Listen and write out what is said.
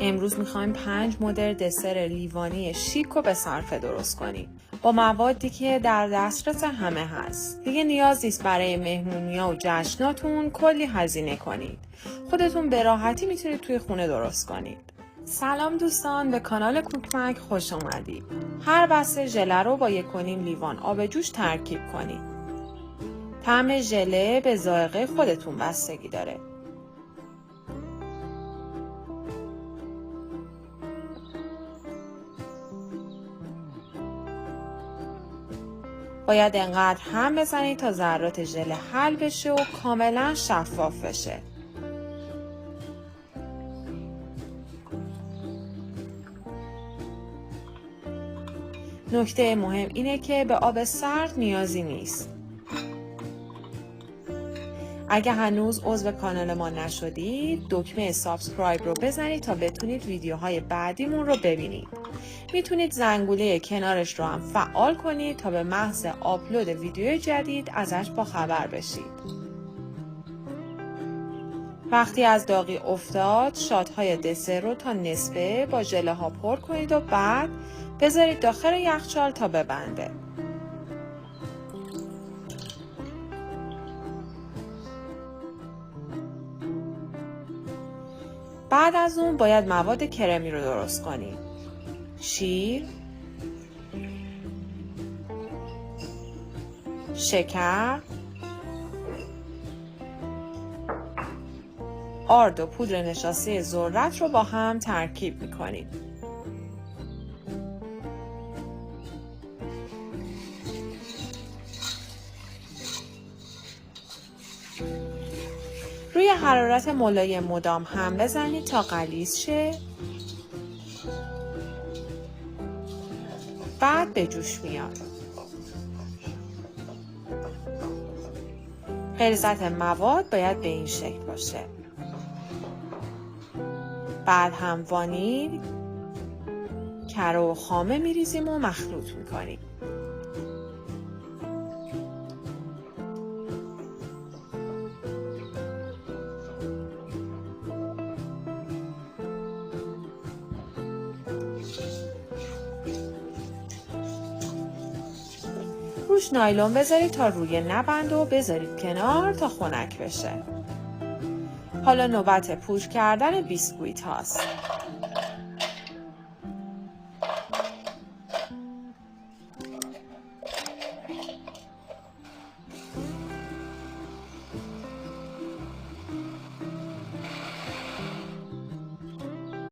امروز میخوایم 5 مدل دسر لیوانی شیک و به صرفه درست کنیم. با موادی که در دسترس همه هست. دیگه نیاز نیست برای مهمونی‌ها و جشناتون کلی هزینه کنید. خودتون به راحتی میتونید توی خونه درست کنید. سلام دوستان، به کانال کوکمک خوش اومدید. هر بسته ژله رو با 1.5 لیوان آب جوش ترکیب کنید. طعم ژله به ذائقه خودتون بستگی داره. باید انقدر هم بزنید تا ذرات ژله حل بشه و کاملا شفاف بشه. نکته مهم اینه که به آب سرد نیازی نیست. اگه هنوز عضو کانال ما نشدید، دکمه سابسکرایب رو بزنید تا بتونید ویدیوهای بعدیمون رو ببینید. میتونید زنگوله کنارش رو هم فعال کنید تا به محض آپلود ویدیو جدید ازش با خبر بشید. وقتی از داغی افتاد، شات‌های دسر رو تا نصفه با ژله ها پر کنید و بعد بذارید داخل یخچال تا ببنده. بعد از اون باید مواد کرمی رو درست کنید. شیر، شکر، آرد و پودر نشاسته ذرت رو با هم ترکیب می‌کنید. روی حرارت ملایم مدام هم بزنید تا غلیظ شه. بعد به جوش میاد. غلظت مواد باید به این شکل باشه. بعد هم وانیل، کره و خامه میریزیم و مخلوط میکنیم. روش نایلون بذارید تا روی نبند و بذارید کنار تا خنک بشه. حالا نوبت پوچ کردن بیسکویت هاست.